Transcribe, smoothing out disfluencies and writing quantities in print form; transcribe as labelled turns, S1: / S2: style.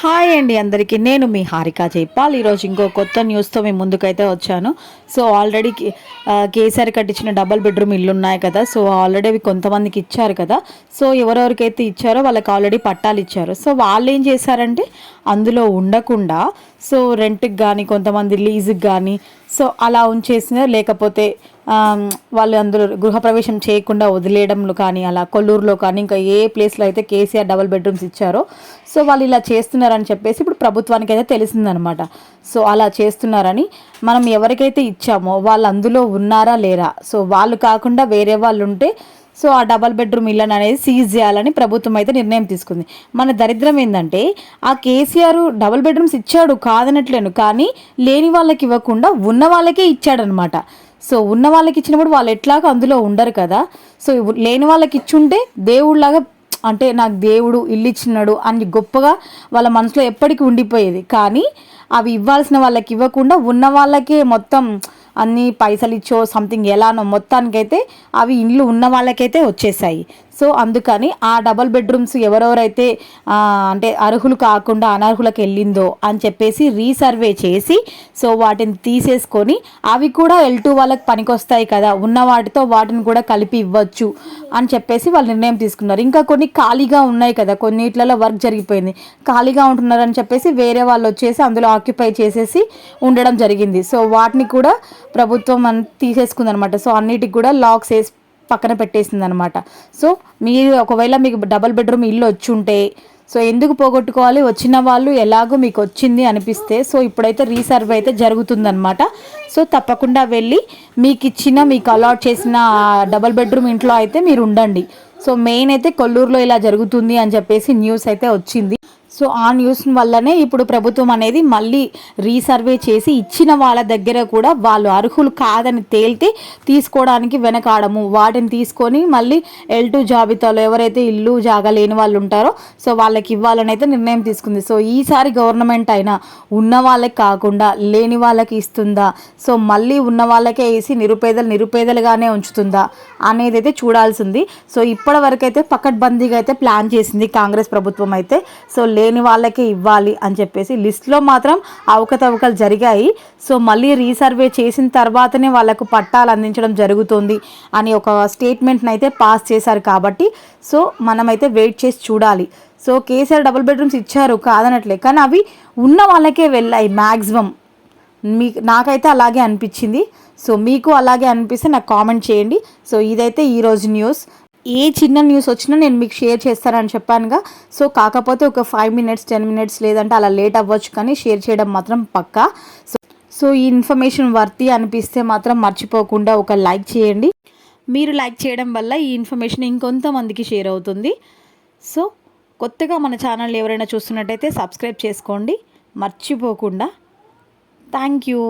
S1: Hi అండి అందరికీ. నేను మీ హారిక జైపాల్. ఈరోజు ఇంకో కొత్త న్యూస్తో మేము ముందుకైతే వచ్చాను. సో ఆల్రెడీ కేసీఆర్ కట్టించిన డబల్ బెడ్రూమ్ ఇల్లు ఉన్నాయి కదా. సో ఆల్రెడీ అవి కొంతమందికి ఇచ్చారు కదా. సో ఎవరెవరికైతే ఇచ్చారో వాళ్ళకి ఆల్రెడీ పట్టాలు ఇచ్చారు. సో వాళ్ళు ఏం చేశారంటే అందులో ఉండకుండా సో రెంట్కి కానీ కొంతమంది లీజుకి కానీ సో అలా ఉంచేసిన, లేకపోతే వాళ్ళు అందులో గృహప్రవేశం చేయకుండా వదిలేయడంలో కానీ, అలా కొల్లూరులో కానీ ఇంకా ఏ ప్లేస్లో అయితే కేసీఆర్ డబల్ బెడ్రూమ్స్ ఇచ్చారో సో వాళ్ళు ఇలా చేస్తున్నారని చెప్పేసి ఇప్పుడు ప్రభుత్వానికి అయితే తెలిసిందనమాట. సో అలా చేస్తున్నారని, మనం ఎవరికైతే ఇచ్చామో వాళ్ళు అందులో ఉన్నారా లేరా, సో వాళ్ళు కాకుండా వేరే వాళ్ళు ఉంటే సో ఆ డబల్ బెడ్రూమ్ ఇళ్ళని అనేది సీజ్ చేయాలని ప్రభుత్వం అయితే నిర్ణయం తీసుకుంది. మన దరిద్రం ఏంటంటే ఆ కేసీఆర్ డబల్ బెడ్రూమ్స్ ఇచ్చాడు కాదనట్లేను, కానీ లేని వాళ్ళకి ఇవ్వకుండా ఉన్న వాళ్ళకే ఇచ్చాడనమాట. సో ఉన్న వాళ్ళకి ఇచ్చినప్పుడు వాళ్ళు ఎట్లాగో అందులో ఉండరు కదా. సో లేని వాళ్ళకి ఇచ్చుంటే దేవుళ్ళలాగా, అంటే నాకు దేవుడు ఇల్లు ఇచ్చినాడు అని గొప్పగా వాళ్ళ మనసులో ఎప్పటికీ ఉండిపోయేది. కానీ అవి ఇవ్వాల్సిన వాళ్ళకి ఇవ్వకుండా ఉన్న వాళ్ళకే మొత్తం అన్ని పైసలు ఇచ్చో సంథింగ్ ఎలానో మొత్తానికైతే అవి ఇండ్లు ఉన్న వాళ్ళకైతే వచ్చేసాయి. సో అందుకని ఆ డబల్ బెడ్రూమ్స్ ఎవరెవరైతే అంటే అర్హులు కాకుండా అనర్హులకు వెళ్ళిందో అని చెప్పేసి రీసర్వే చేసి సో వాటిని తీసేసుకొని అవి కూడా L2 వాళ్ళకి పనికొస్తాయి కదా, ఉన్న వాటితో వాటిని కూడా కలిపి ఇవ్వచ్చు అని చెప్పేసి వాళ్ళు నిర్ణయం తీసుకున్నారు. ఇంకా కొన్ని ఖాళీగా ఉన్నాయి కదా, కొన్నిట్లలో వర్క్ జరిగిపోయింది, ఖాళీగా ఉంటున్నారని చెప్పేసి వేరే వాళ్ళు వచ్చేసి అందులో ఆక్యుపై చేసేసి ఉండడం జరిగింది. సో వాటిని కూడా ప్రభుత్వం తీసేసుకుందనమాట. సో అన్నిటికి కూడా లాక్స్ వేసి పక్కన పెట్టేసింది అనమాట. సో మీరు ఒకవేళ మీకు డబల్ బెడ్రూమ్ ఇల్లు వచ్చి ఉంటే సో ఎందుకు పోగొట్టుకోవాలి, వచ్చిన వాళ్ళు ఎలాగో మీకు వచ్చింది అనిపిస్తే సో ఇప్పుడైతే రీసర్వే అయితే జరుగుతుందనమాట. సో తప్పకుండా వెళ్ళి మీకు అలాట్ చేసిన డబల్ బెడ్రూమ్ ఇంట్లో అయితే మీరు ఉండండి. సో మెయిన్ అయితే కొల్లూరులో ఇలా జరుగుతుంది అని చెప్పేసి న్యూస్ అయితే వచ్చింది. సో ఆ న్యూస్ వల్లనే ఇప్పుడు ప్రభుత్వం అనేది మళ్ళీ రీసర్వే చేసి ఇచ్చిన వాళ్ళ దగ్గర కూడా వాళ్ళు అర్హులు కాదని తేలితే తీసుకోవడానికి వెనకాడము, వాటిని తీసుకొని మళ్ళీ L2 జాబితాలో ఎవరైతే ఇల్లు జాగా లేని వాళ్ళు ఉంటారో సో వాళ్ళకి ఇవ్వాలని అయితే నిర్ణయం తీసుకుంది. సో ఈసారి గవర్నమెంట్ అయినా ఉన్న వాళ్ళకి కాకుండా లేని వాళ్ళకి ఇస్తుందా, సో మళ్ళీ ఉన్న వాళ్ళకే వేసి నిరుపేదలుగానే ఉంచుతుందా అనేది అయితే చూడాల్సింది. సో ఇప్పటి వరకు అయితే పకడ్బందీగా అయితే ప్లాన్ చేసింది కాంగ్రెస్ ప్రభుత్వం అయితే. సో లేని వాళ్ళకే ఇవ్వాలి అని చెప్పేసి లిస్ట్లో మాత్రం అవకతవకలు జరిగాయి. సో మళ్ళీ రీసర్వే చేసిన తర్వాతనే వాళ్ళకు పట్టాలు అందించడం జరుగుతుంది అని ఒక స్టేట్మెంట్ని అయితే పాస్ చేశారు. కాబట్టి సో మనమైతే వెయిట్ చేసి చూడాలి. సో కేసీఆర్ డబుల్ బెడ్రూమ్స్ ఇచ్చారు కాదనట్లే, కానీ అవి ఉన్న వాళ్ళకే వెళ్ళాయి మ్యాక్సిమం. నాకైతే అలాగే అనిపించింది. సో మీకు అలాగే అనిపిస్తే నాకు కామెంట్ చేయండి. సో ఇదైతే ఈరోజు న్యూస్. ఏ చిన్న న్యూస్ వచ్చినా నేను మీకు షేర్ చేస్తానని చెప్పానుగా. సో కాకపోతే ఒక 5 మినిట్స్ 10 మినిట్స్ లేదంటే అలా లేట్ అవ్వచ్చు, కానీ షేర్ చేయడం మాత్రం పక్కా. సో ఈ ఇన్ఫర్మేషన్ వర్తి అనిపిస్తే మాత్రం మర్చిపోకుండా ఒక లైక్ చేయండి. మీరు లైక్ చేయడం వల్ల ఈ ఇన్ఫర్మేషన్ ఇంకొంతమందికి షేర్ అవుతుంది. సో కొత్తగా మన ఛానల్ ఎవరైనా చూస్తున్నట్టయితే సబ్స్క్రైబ్ చేసుకోండి మర్చిపోకుండా. Thank you.